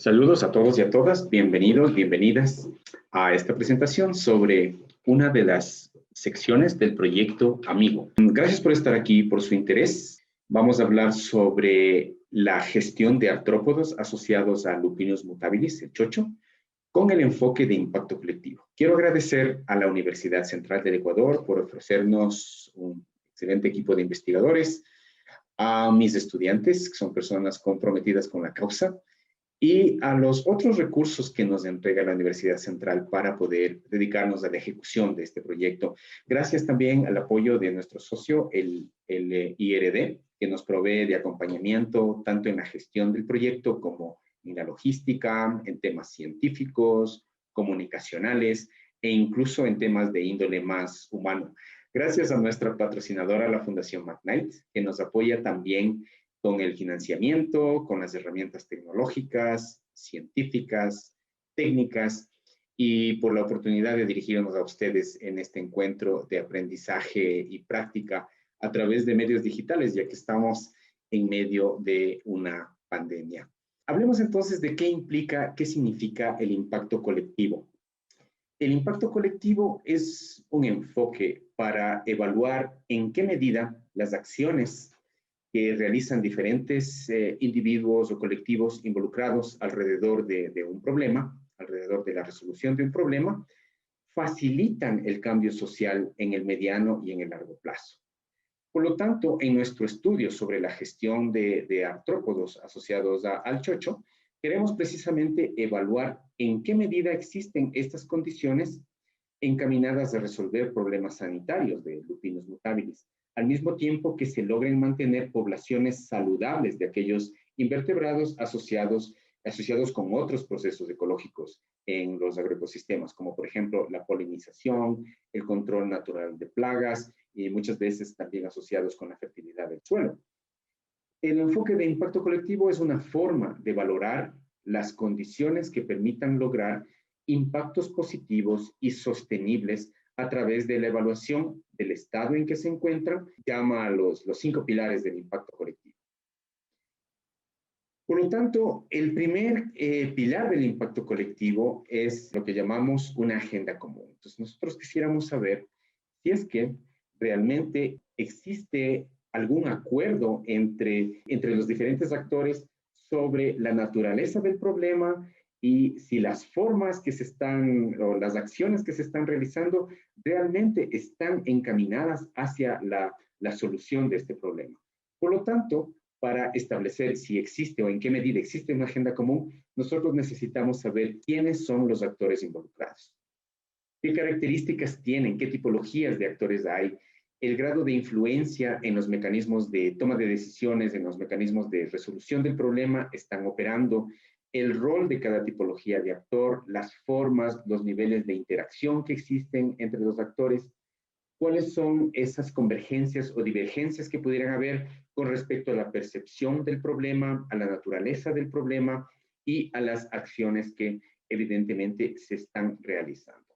Saludos a todos y a todas, bienvenidos, bienvenidas a esta presentación sobre una de las secciones del proyecto Amigo. Gracias por estar aquí, por su interés. Vamos a hablar sobre la gestión de artrópodos asociados a Lupinus mutabilis, el chocho, con el enfoque de impacto colectivo. Quiero agradecer a la Universidad Central del Ecuador por ofrecernos un excelente equipo de investigadores, a mis estudiantes, que son personas comprometidas con la causa, y a los otros recursos que nos entrega la Universidad Central para poder dedicarnos a la ejecución de este proyecto. Gracias también al apoyo de nuestro socio, el IRD, que nos provee de acompañamiento tanto en la gestión del proyecto como en la logística, en temas científicos, comunicacionales e incluso en temas de índole más humano. Gracias a nuestra patrocinadora, la Fundación McKnight, que nos apoya también con el financiamiento, con las herramientas tecnológicas, científicas, técnicas, y por la oportunidad de dirigirnos a ustedes en este encuentro de aprendizaje y práctica a través de medios digitales, ya que estamos en medio de una pandemia. Hablemos entonces de qué implica, qué significa el impacto colectivo. El impacto colectivo es un enfoque para evaluar en qué medida las acciones que realizan diferentes individuos o colectivos involucrados alrededor de un problema, alrededor de la resolución de un problema, facilitan el cambio social en el mediano y en el largo plazo. Por lo tanto, en nuestro estudio sobre la gestión de artrópodos asociados al chocho, queremos precisamente evaluar en qué medida existen estas condiciones encaminadas a resolver problemas sanitarios de Lupinus mutabilis, al mismo tiempo que se logren mantener poblaciones saludables de aquellos invertebrados asociados con otros procesos ecológicos en los agroecosistemas, como por ejemplo la polinización, el control natural de plagas y muchas veces también asociados con la fertilidad del suelo. El enfoque de impacto colectivo es una forma de valorar las condiciones que permitan lograr impactos positivos y sostenibles a través de la evaluación del estado en que se encuentran, llama a los 5 pilares del impacto colectivo. Por lo tanto, el primer pilar del impacto colectivo es lo que llamamos una agenda común. Entonces, nosotros quisiéramos saber si es que realmente existe algún acuerdo entre los diferentes actores sobre la naturaleza del problema y si las formas que se están, o las acciones que se están realizando realmente están encaminadas hacia la solución de este problema. Por lo tanto, para establecer si existe o en qué medida existe una agenda común, nosotros necesitamos saber quiénes son los actores involucrados. ¿Qué características tienen? ¿Qué tipologías de actores hay? El grado de influencia en los mecanismos de toma de decisiones, en los mecanismos de resolución del problema están operando, el rol de cada tipología de actor, las formas, los niveles de interacción que existen entre los actores, cuáles son esas convergencias o divergencias que pudieran haber con respecto a la percepción del problema, a la naturaleza del problema y a las acciones que evidentemente se están realizando.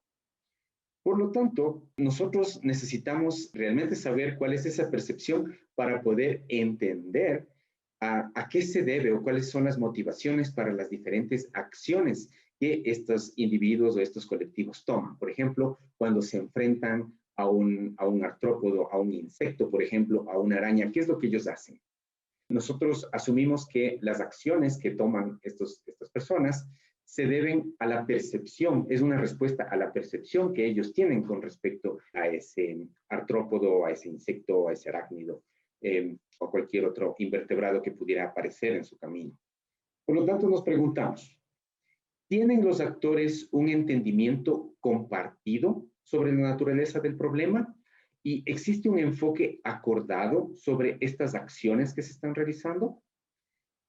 Por lo tanto, nosotros necesitamos realmente saber cuál es esa percepción para poder entender a qué se debe o cuáles son las motivaciones para las diferentes acciones que estos individuos o estos colectivos toman. Por ejemplo, cuando se enfrentan a un artrópodo, a un insecto, por ejemplo, a una araña, ¿qué es lo que ellos hacen? Nosotros asumimos que las acciones que toman estas personas se deben a la percepción, es una respuesta a la percepción que ellos tienen con respecto a ese artrópodo, a ese insecto, a ese arácnido o cualquier otro invertebrado que pudiera aparecer en su camino. Por lo tanto, nos preguntamos, ¿tienen los actores un entendimiento compartido sobre la naturaleza del problema? ¿Y existe un enfoque acordado sobre estas acciones que se están realizando?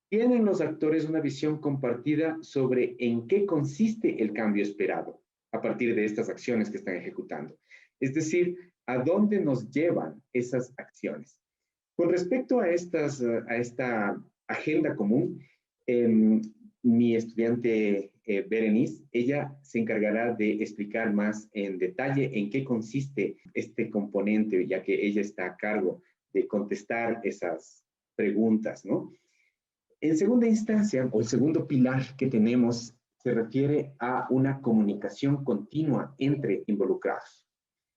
¿Tienen los actores una visión compartida sobre en qué consiste el cambio esperado a partir de estas acciones que están ejecutando? Es decir, ¿a dónde nos llevan esas acciones? Con respecto a esta agenda común, mi estudiante Berenice, ella se encargará de explicar más en detalle en qué consiste este componente, ya que ella está a cargo de contestar esas preguntas, ¿no? En segunda instancia, o el segundo pilar que tenemos, se refiere a una comunicación continua entre involucrados.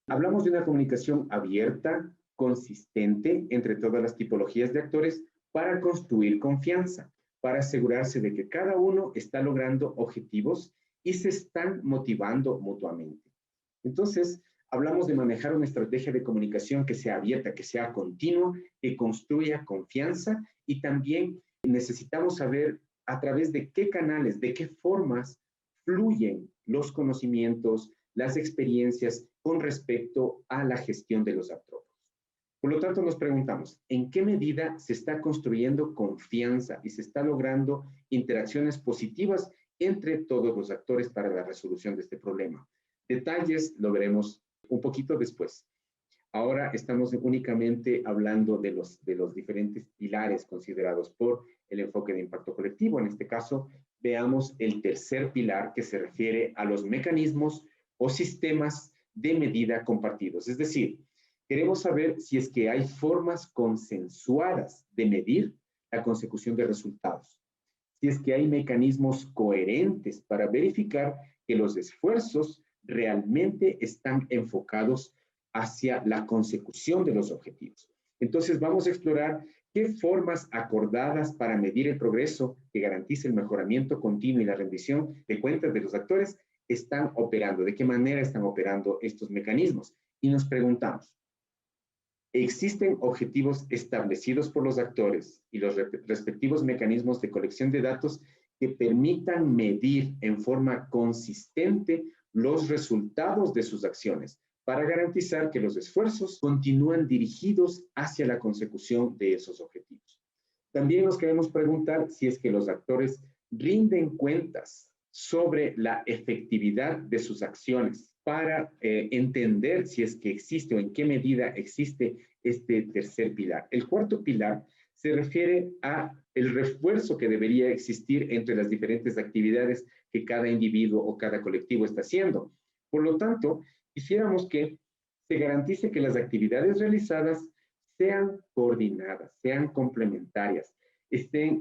Hablamos de una comunicación abierta, consistente entre todas las tipologías de actores para construir confianza, para asegurarse de que cada uno está logrando objetivos y se están motivando mutuamente. Entonces, hablamos de manejar una estrategia de comunicación que sea abierta, que sea continua, que construya confianza y también necesitamos saber a través de qué canales, de qué formas fluyen los conocimientos, las experiencias con respecto a la gestión de los artrópodos. Por lo tanto, nos preguntamos, ¿en qué medida se está construyendo confianza y se está logrando interacciones positivas entre todos los actores para la resolución de este problema? Detalles lo veremos un poquito después. Ahora estamos únicamente hablando de los diferentes pilares considerados por el enfoque de impacto colectivo. En este caso, veamos el tercer pilar que se refiere a los mecanismos o sistemas de medida compartidos. Es decir, queremos saber si es que hay formas consensuadas de medir la consecución de resultados, si es que hay mecanismos coherentes para verificar que los esfuerzos realmente están enfocados hacia la consecución de los objetivos. Entonces vamos a explorar qué formas acordadas para medir el progreso que garantice el mejoramiento continuo y la rendición de cuentas de los actores están operando, de qué manera están operando estos mecanismos. Y nos preguntamos, ¿existen objetivos establecidos por los actores y los respectivos mecanismos de colección de datos que permitan medir en forma consistente los resultados de sus acciones para garantizar que los esfuerzos continúan dirigidos hacia la consecución de esos objetivos? También nos queremos preguntar si es que los actores rinden cuentas sobre la efectividad de sus acciones para entender si es que existe o en qué medida existe este tercer pilar. El cuarto pilar se refiere a el refuerzo que debería existir entre las diferentes actividades que cada individuo o cada colectivo está haciendo. Por lo tanto, quisiéramos que se garantice que las actividades realizadas sean coordinadas, sean complementarias, que estén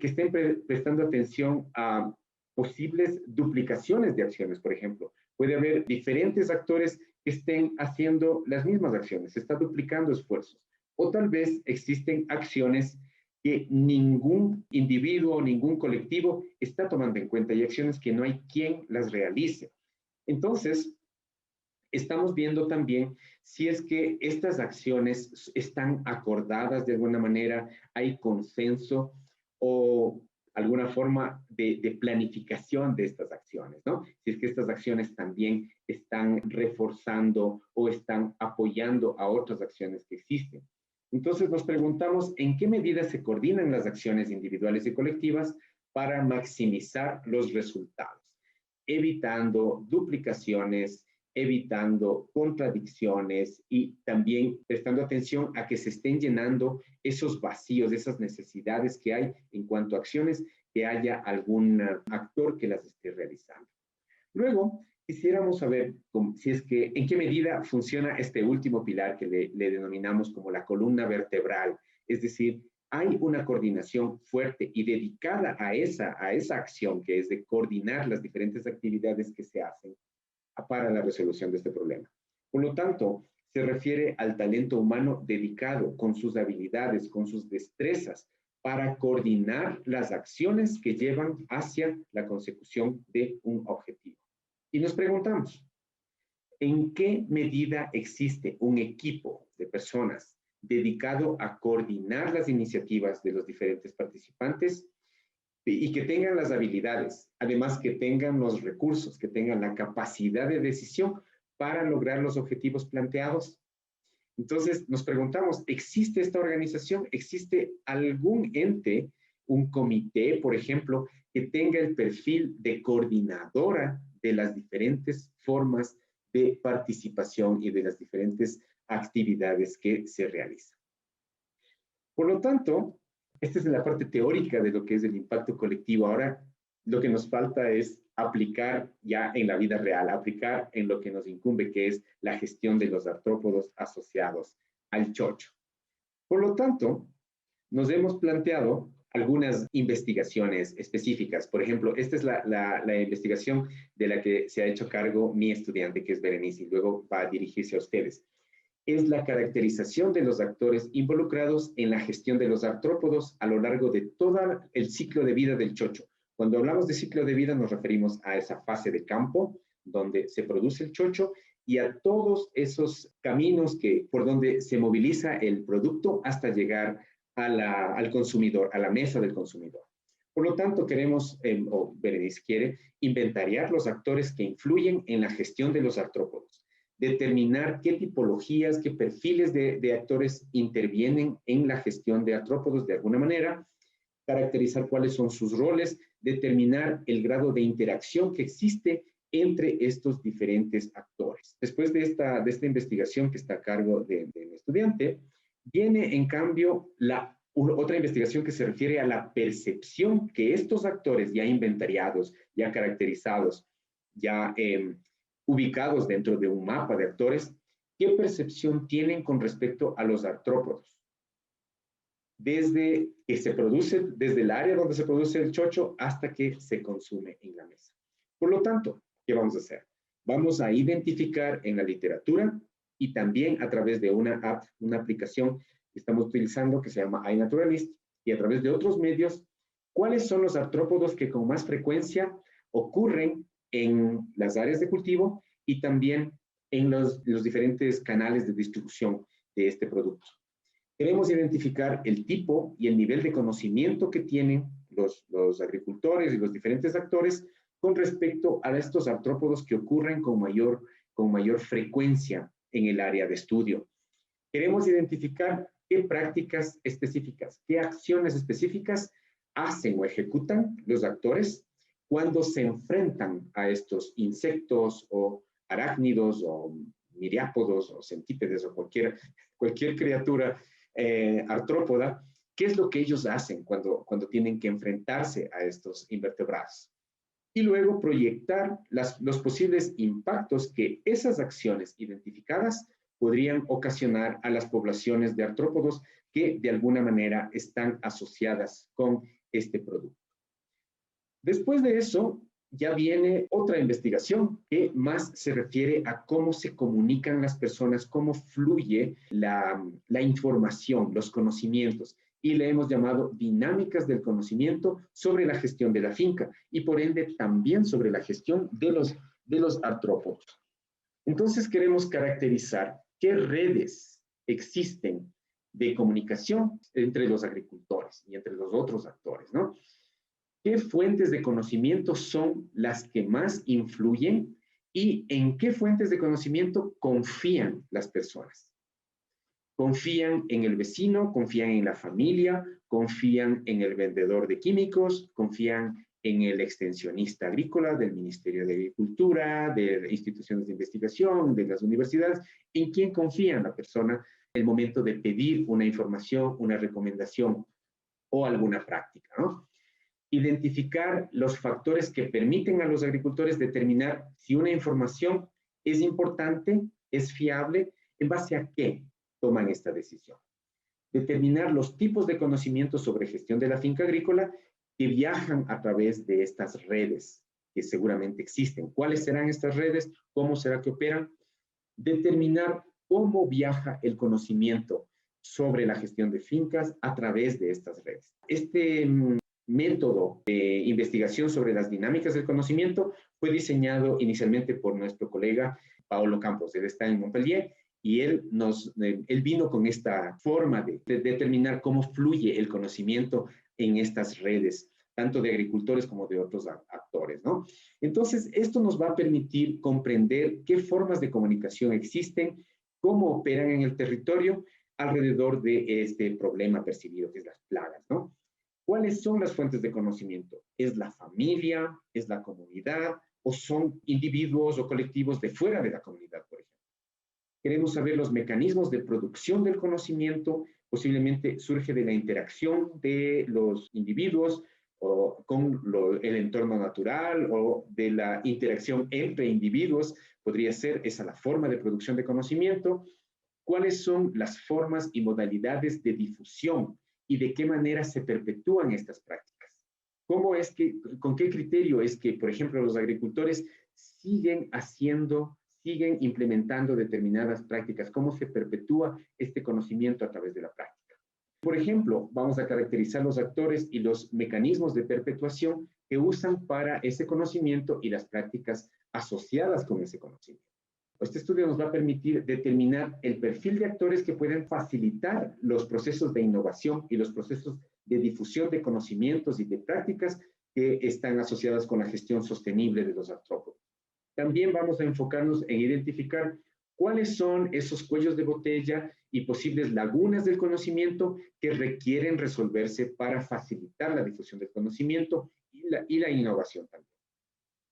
prestando atención a posibles duplicaciones de acciones, por ejemplo. Puede haber diferentes actores que estén haciendo las mismas acciones, se está duplicando esfuerzos. O tal vez existen acciones que ningún individuo o ningún colectivo está tomando en cuenta y acciones que no hay quien las realice. Entonces, estamos viendo también si es que estas acciones están acordadas de alguna manera, hay consenso o alguna forma de planificación de estas acciones, ¿no? Si es que estas acciones también están reforzando o están apoyando a otras acciones que existen. Entonces nos preguntamos en qué medida se coordinan las acciones individuales y colectivas para maximizar los resultados, evitando duplicaciones, evitando contradicciones y también prestando atención a que se estén llenando esos vacíos, esas necesidades que hay en cuanto a acciones, que haya algún actor que las esté realizando. Luego, quisiéramos saber si es que, en qué medida funciona este último pilar que le denominamos como la columna vertebral, es decir, hay una coordinación fuerte y dedicada a esa acción que es de coordinar las diferentes actividades que se hacen para la resolución de este problema. Por lo tanto, se refiere al talento humano dedicado con sus habilidades, con sus destrezas, para coordinar las acciones que llevan hacia la consecución de un objetivo. Y nos preguntamos, ¿en qué medida existe un equipo de personas dedicado a coordinar las iniciativas de los diferentes participantes y que tengan las habilidades, además que tengan los recursos, que tengan la capacidad de decisión para lograr los objetivos planteados? Entonces nos preguntamos, ¿existe esta organización? ¿Existe algún ente, un comité, por ejemplo, que tenga el perfil de coordinadora de las diferentes formas de participación y de las diferentes actividades que se realizan? Por lo tanto, esta es la parte teórica de lo que es el impacto colectivo. Ahora, lo que nos falta es aplicar ya en la vida real, aplicar en lo que nos incumbe, que es la gestión de los artrópodos asociados al chocho. Por lo tanto, nos hemos planteado algunas investigaciones específicas. Por ejemplo, esta es la investigación de la que se ha hecho cargo mi estudiante, que es Berenice, y luego va a dirigirse a ustedes. Es la caracterización de los actores involucrados en la gestión de los artrópodos a lo largo de todo el ciclo de vida del chocho. Cuando hablamos de ciclo de vida nos referimos a esa fase de campo donde se produce el chocho y a todos esos caminos por donde se moviliza el producto hasta llegar al consumidor, a la mesa del consumidor. Por lo tanto, queremos, o Berenice quiere, inventariar los actores que influyen en la gestión de los artrópodos, determinar qué tipologías, qué perfiles de actores intervienen en la gestión de artrópodos de alguna manera, caracterizar cuáles son sus roles, determinar el grado de interacción que existe entre estos diferentes actores. Después de esta investigación que está a cargo del estudiante, viene en cambio otra investigación que se refiere a la percepción que estos actores ya inventariados, ya caracterizados, ya ubicados dentro de un mapa de actores, ¿qué percepción tienen con respecto a los artrópodos? Desde que se produce, desde el área donde se produce el chocho hasta que se consume en la mesa. Por lo tanto, ¿qué vamos a hacer? Vamos a identificar en la literatura y también a través de una app, una aplicación que estamos utilizando que se llama iNaturalist y a través de otros medios, cuáles son los artrópodos que con más frecuencia ocurren en las áreas de cultivo y también en los diferentes canales de distribución de este producto. Queremos identificar el tipo y el nivel de conocimiento que tienen los agricultores y los diferentes actores con respecto a estos artrópodos que ocurren con mayor frecuencia en el área de estudio. Queremos identificar qué prácticas específicas, qué acciones específicas hacen o ejecutan los actores cuando se enfrentan a estos insectos o arácnidos o miriápodos o centípedes o cualquier criatura artrópoda, ¿qué es lo que ellos hacen cuando tienen que enfrentarse a estos invertebrados? Y luego proyectar los posibles impactos que esas acciones identificadas podrían ocasionar a las poblaciones de artrópodos que de alguna manera están asociadas con este producto. Después de eso, ya viene otra investigación que más se refiere a cómo se comunican las personas, cómo fluye la información, los conocimientos, y le hemos llamado dinámicas del conocimiento sobre la gestión de la finca y por ende también sobre la gestión de los artrópodos. Entonces queremos caracterizar qué redes existen de comunicación entre los agricultores y entre los otros actores, ¿no? ¿Qué fuentes de conocimiento son las que más influyen y en qué fuentes de conocimiento confían las personas? Confían en el vecino, confían en la familia, confían en el vendedor de químicos, confían en el extensionista agrícola del Ministerio de Agricultura, de instituciones de investigación, de las universidades. ¿En quién confía la persona en el momento de pedir una información, una recomendación o alguna práctica, ¿no? Identificar los factores que permiten a los agricultores determinar si una información es importante, es fiable, en base a qué toman esta decisión. Determinar los tipos de conocimientos sobre gestión de la finca agrícola que viajan a través de estas redes que seguramente existen. ¿Cuáles serán estas redes? ¿Cómo será que operan? Determinar cómo viaja el conocimiento sobre la gestión de fincas a través de estas redes. Este método de investigación sobre las dinámicas del conocimiento fue diseñado inicialmente por nuestro colega Paolo Campos. Él está en Montpellier y él vino con esta forma de determinar cómo fluye el conocimiento en estas redes, tanto de agricultores como de otros actores, ¿no? Entonces, esto nos va a permitir comprender qué formas de comunicación existen, cómo operan en el territorio alrededor de este problema percibido, que es las plagas, ¿no? ¿Cuáles son las fuentes de conocimiento? ¿Es la familia? ¿Es la comunidad? ¿O son individuos o colectivos de fuera de la comunidad, por ejemplo? Queremos saber los mecanismos de producción del conocimiento, posiblemente surge de la interacción de los individuos o con el entorno natural o de la interacción entre individuos, podría ser esa la forma de producción de conocimiento. ¿Cuáles son las formas y modalidades de difusión y de qué manera se perpetúan estas prácticas. ¿Cómo es que, con qué criterio es que, por ejemplo, los agricultores siguen implementando determinadas prácticas? ¿Cómo se perpetúa este conocimiento a través de la práctica? Por ejemplo, vamos a caracterizar los actores y los mecanismos de perpetuación que usan para ese conocimiento y las prácticas asociadas con ese conocimiento. Este estudio nos va a permitir determinar el perfil de actores que pueden facilitar los procesos de innovación y los procesos de difusión de conocimientos y de prácticas que están asociadas con la gestión sostenible de los artrópodos. También vamos a enfocarnos en identificar cuáles son esos cuellos de botella y posibles lagunas del conocimiento que requieren resolverse para facilitar la difusión del conocimiento y la innovación también.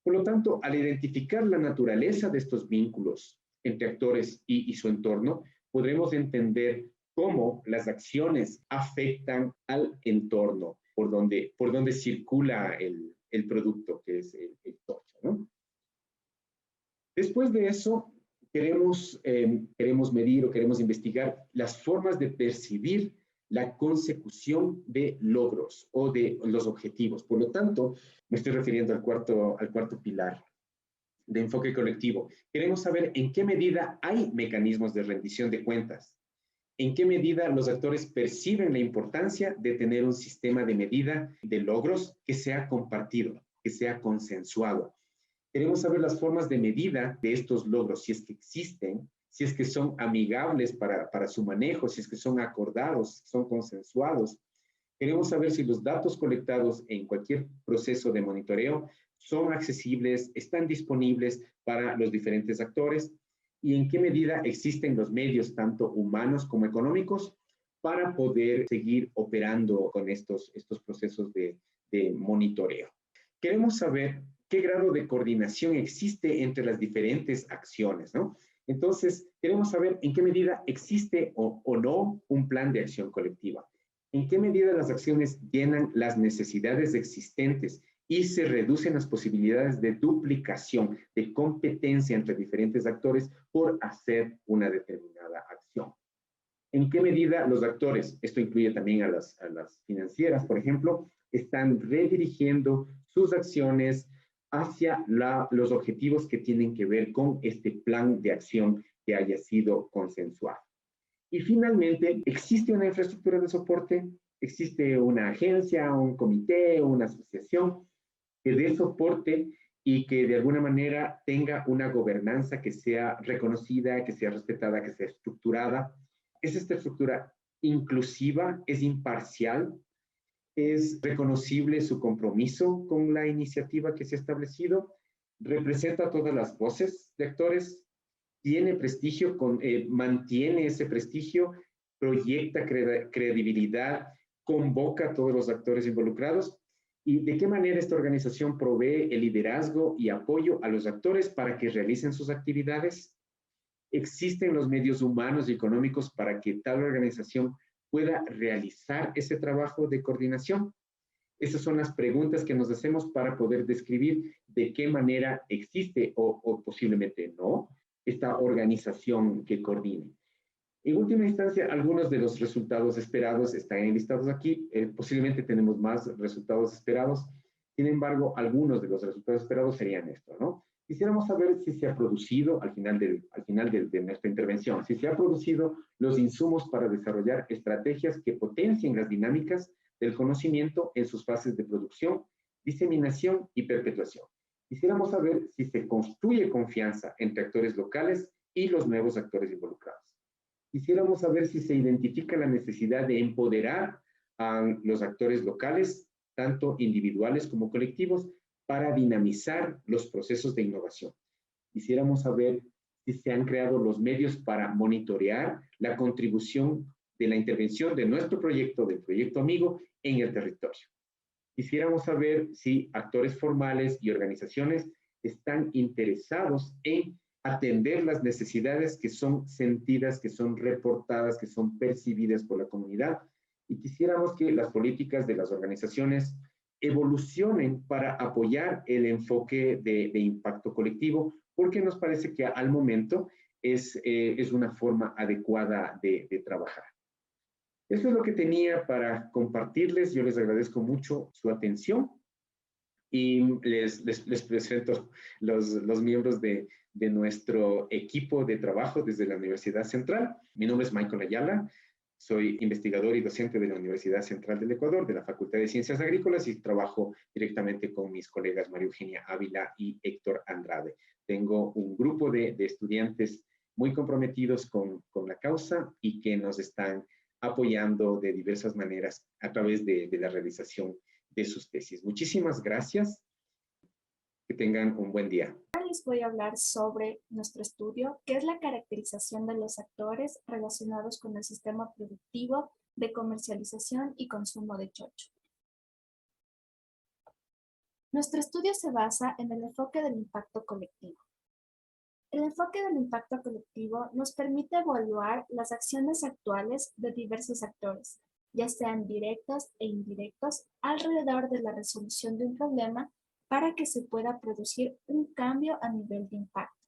Por lo tanto, al identificar la naturaleza de estos vínculos entre actores y su entorno, podremos entender cómo las acciones afectan al entorno por donde circula el producto, que es el tocho, ¿no? Después de eso, queremos medir o queremos investigar las formas de percibir la consecución de logros o de los objetivos. Por lo tanto, me estoy refiriendo al cuarto pilar de enfoque colectivo. Queremos saber en qué medida hay mecanismos de rendición de cuentas, en qué medida los actores perciben la importancia de tener un sistema de medida de logros que sea compartido, que sea consensuado. Queremos saber las formas de medida de estos logros, si es que existen, si es que son amigables para su manejo, si es que son acordados, son consensuados. Queremos saber si los datos colectados en cualquier proceso de monitoreo son accesibles, están disponibles para los diferentes actores y en qué medida existen los medios, tanto humanos como económicos, para poder seguir operando con estos procesos de monitoreo. Queremos saber qué grado de coordinación existe entre las diferentes acciones, ¿no? Entonces, queremos saber en qué medida existe o no un plan de acción colectiva. En qué medida las acciones llenan las necesidades existentes y se reducen las posibilidades de duplicación, de competencia entre diferentes actores por hacer una determinada acción. ¿En qué medida los actores, esto incluye también a las financieras, por ejemplo, están redirigiendo sus acciones hacia los objetivos que tienen que ver con este plan de acción que haya sido consensuado? Y finalmente, ¿existe una infraestructura de soporte? ¿Existe una agencia, un comité, una asociación que dé soporte y que de alguna manera tenga una gobernanza que sea reconocida, que sea respetada, que sea estructurada? ¿Es esta estructura inclusiva? ¿Es imparcial? ¿Es reconocible su compromiso con la iniciativa que se ha establecido? ¿Representa todas las voces de actores? ¿Tiene prestigio, mantiene ese prestigio, proyecta credibilidad, convoca a todos los actores involucrados? ¿Y de qué manera esta organización provee el liderazgo y apoyo a los actores para que realicen sus actividades? ¿Existen los medios humanos y económicos para que tal organización pueda realizar ese trabajo de coordinación? Esas son las preguntas que nos hacemos para poder describir de qué manera existe o posiblemente no esta organización que coordine. En última instancia, algunos de los resultados esperados están enlistados aquí. Posiblemente tenemos más resultados esperados. Sin embargo, algunos de los resultados esperados serían esto, ¿no? Quisiéramos saber si se ha producido, al final de nuestra intervención, si se ha producido los insumos para desarrollar estrategias que potencien las dinámicas del conocimiento en sus fases de producción, diseminación y perpetuación. Quisiéramos saber si se construye confianza entre actores locales y los nuevos actores involucrados. Quisiéramos saber si se identifica la necesidad de empoderar a los actores locales, tanto individuales como colectivos, para dinamizar los procesos de innovación. Quisiéramos saber si se han creado los medios para monitorear la contribución de la intervención de nuestro proyecto, del proyecto amigo, en el territorio. Quisiéramos saber si actores formales y organizaciones están interesados en atender las necesidades que son sentidas, que son reportadas, que son percibidas por la comunidad. Y quisiéramos que las políticas de las organizaciones evolucionen para apoyar el enfoque de impacto colectivo, porque nos parece que al momento es una forma adecuada de trabajar. Esto es lo que tenía para compartirles. Yo les agradezco mucho su atención y les presento los miembros de nuestro equipo de trabajo desde la Universidad Central. Mi nombre es Michael Ayala, soy investigador y docente de la Universidad Central del Ecuador, de la Facultad de Ciencias Agrícolas, y trabajo directamente con mis colegas María Eugenia Ávila y Héctor Andrade. Tengo un grupo de estudiantes muy comprometidos con la causa y que nos están apoyando de diversas maneras a través de la realización de sus tesis. Muchísimas gracias. Que tengan un buen día. Ahora les voy a hablar sobre nuestro estudio, que es la caracterización de los actores relacionados con el sistema productivo de comercialización y consumo de chocho. Nuestro estudio se basa en el enfoque del impacto colectivo. El enfoque del impacto colectivo nos permite evaluar las acciones actuales de diversos actores, ya sean directos e indirectos, alrededor de la resolución de un problema para que se pueda producir un cambio a nivel de impacto,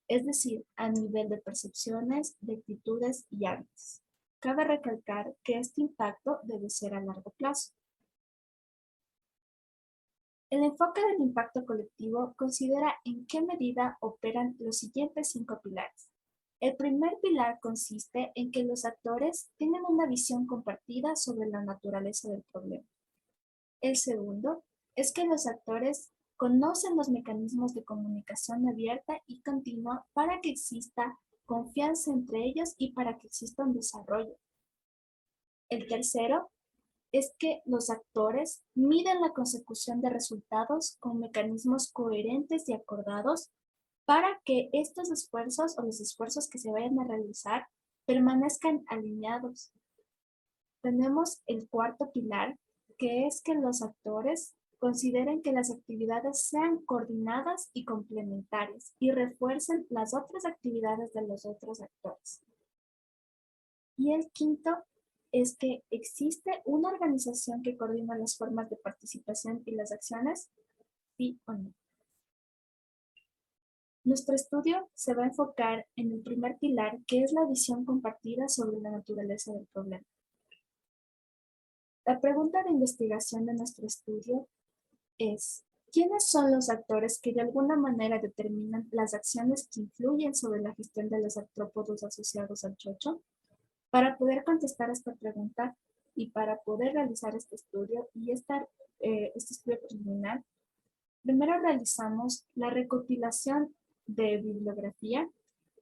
es decir, a nivel de percepciones, de actitudes y hábitos. Cabe recalcar que este impacto debe ser a largo plazo. El enfoque del impacto colectivo considera en qué medida operan los siguientes 5 pilares. El primer pilar consiste en que los actores tienen una visión compartida sobre la naturaleza del problema. El segundo es que los actores conocen los mecanismos de comunicación abierta y continua para que exista confianza entre ellos y para que exista un desarrollo. El tercero es que los actores miden la consecución de resultados con mecanismos coherentes y acordados para que estos esfuerzos o los esfuerzos que se vayan a realizar permanezcan alineados. Tenemos el cuarto pilar, que es que los actores consideren que las actividades sean coordinadas y complementarias y refuercen las otras actividades de los otros actores. Y el quinto es que existe una organización que coordina las formas de participación y las acciones, sí o no. Nuestro estudio se va a enfocar en el primer pilar, que es la visión compartida sobre la naturaleza del problema. La pregunta de investigación de nuestro estudio es: ¿quiénes son los actores que de alguna manera determinan las acciones que influyen sobre la gestión de los artrópodos asociados al chocho? Para poder contestar esta pregunta y para poder realizar este estudio y este estudio preliminar, primero realizamos la recopilación de bibliografía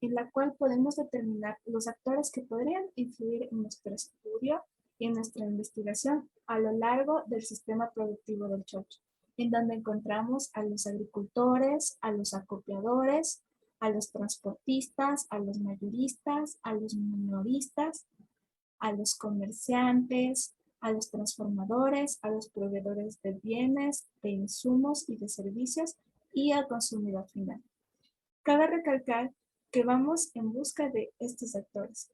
en la cual podemos determinar los actores que podrían influir en nuestro estudio y en nuestra investigación a lo largo del sistema productivo del chocho, en donde encontramos a los agricultores, a los acopiadores, a los transportistas, a los mayoristas, a los minoristas, a los comerciantes, a los transformadores, a los proveedores de bienes, de insumos y de servicios y al consumidor final. Cabe recalcar que vamos en busca de estos actores.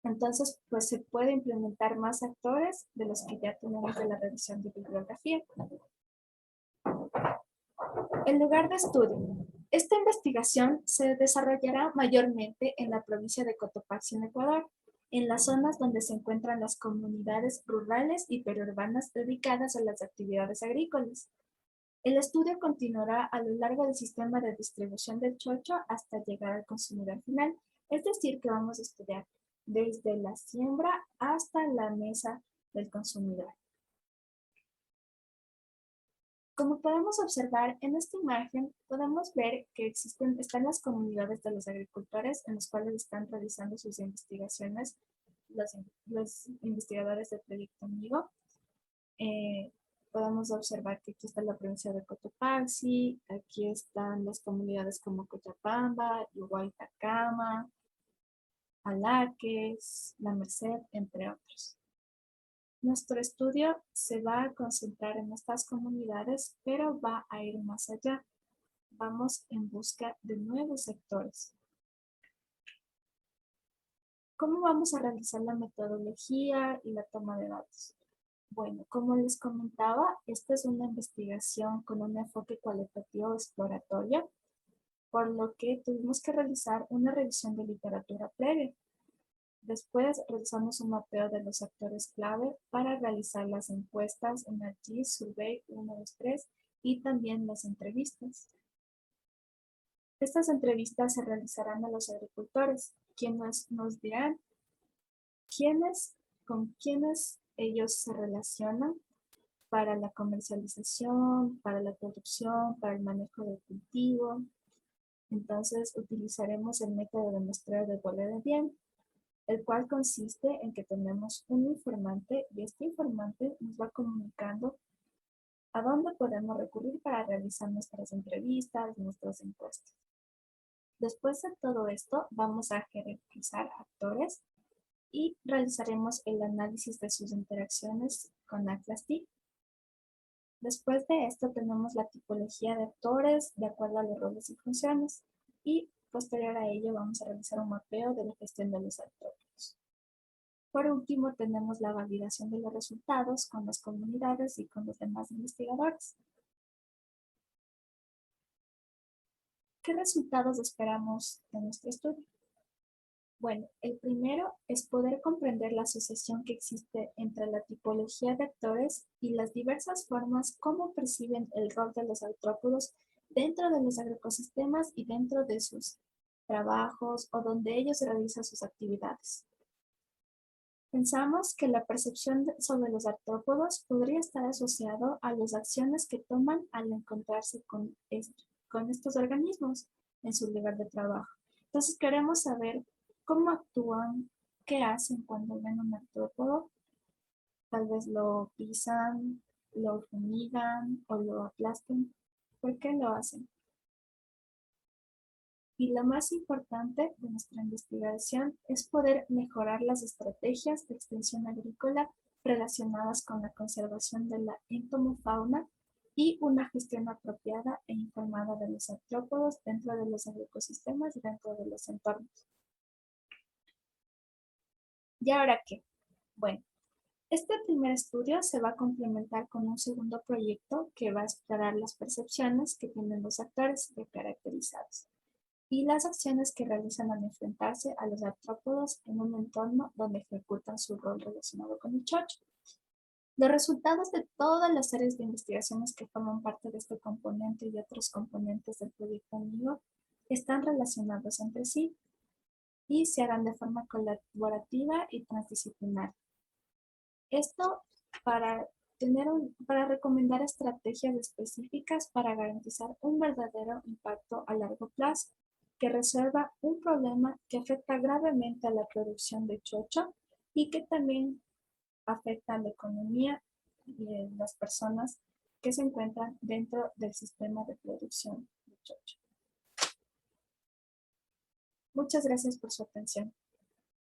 Entonces, pues se puede implementar más actores de los que ya tenemos de la revisión de bibliografía. El lugar de estudio. Esta investigación se desarrollará mayormente en la provincia de Cotopaxi, en Ecuador, en las zonas donde se encuentran las comunidades rurales y periurbanas dedicadas a las actividades agrícolas. El estudio continuará a lo largo del sistema de distribución del chocho hasta llegar al consumidor final, es decir, que vamos a estudiar desde la siembra hasta la mesa del consumidor. Como podemos observar en esta imagen, podemos ver que están las comunidades de los agricultores en los cuales están realizando sus investigaciones los investigadores del proyecto Amigo. Podemos observar que aquí está la provincia de Cotopaxi, aquí están las comunidades como Cochabamba, Huaytacama, Alaques, La Merced, entre otros. Nuestro estudio se va a concentrar en estas comunidades, pero va a ir más allá. Vamos en busca de nuevos sectores. ¿Cómo vamos a realizar la metodología y la toma de datos? Bueno, como les comentaba, esta es una investigación con un enfoque cualitativo exploratorio, por lo que tuvimos que realizar una revisión de literatura previa. Después realizamos un mapeo de los actores clave para realizar las encuestas en el GIS Survey 1, 2, 3 y también las entrevistas. Estas entrevistas se realizarán a los agricultores, quienes nos dirán con quiénes ellos se relacionan para la comercialización, para la producción, para el manejo del cultivo. Entonces utilizaremos el método de muestreo de bola de bien, el cual consiste en que tenemos un informante y este informante nos va comunicando a dónde podemos recurrir para realizar nuestras entrevistas, nuestras encuestas. Después de todo esto, vamos a jerarquizar actores y realizaremos el análisis de sus interacciones con Atlas D. Después de esto tenemos la tipología de actores de acuerdo a los roles y funciones y posterior a ello vamos a realizar un mapeo de la gestión de los actores. Por último tenemos la validación de los resultados con las comunidades y con los demás investigadores. ¿Qué resultados esperamos de nuestro estudio? Bueno, el primero es poder comprender la asociación que existe entre la tipología de actores y las diversas formas como perciben el rol de los artrópodos dentro de los agroecosistemas y dentro de sus trabajos o donde ellos realizan sus actividades. Pensamos que la percepción sobre los artrópodos podría estar asociado a las acciones que toman al encontrarse con estos organismos en su lugar de trabajo. Entonces queremos saber cómo actúan, qué hacen cuando ven un artrópodo. Tal vez lo pisan, lo fumigan o lo aplastan. ¿Por qué lo hacen? Y lo más importante de nuestra investigación es poder mejorar las estrategias de extensión agrícola relacionadas con la conservación de la entomofauna y una gestión apropiada e informada de los artrópodos dentro de los agroecosistemas y dentro de los entornos. ¿Y ahora qué? Bueno, este primer estudio se va a complementar con un segundo proyecto que va a explorar las percepciones que tienen los actores caracterizados y las acciones que realizan al enfrentarse a los artrópodos en un entorno donde ejecutan su rol relacionado con el chocho. Los resultados de todas las áreas de investigaciones que forman parte de este componente y otros componentes del proyecto amigo están relacionados entre sí y se harán de forma colaborativa y transdisciplinar. Esto para recomendar estrategias específicas para garantizar un verdadero impacto a largo plazo que resuelva un problema que afecta gravemente a la producción de chocho y que también afecta a la economía de las personas que se encuentran dentro del sistema de producción de chocho. Muchas gracias por su atención.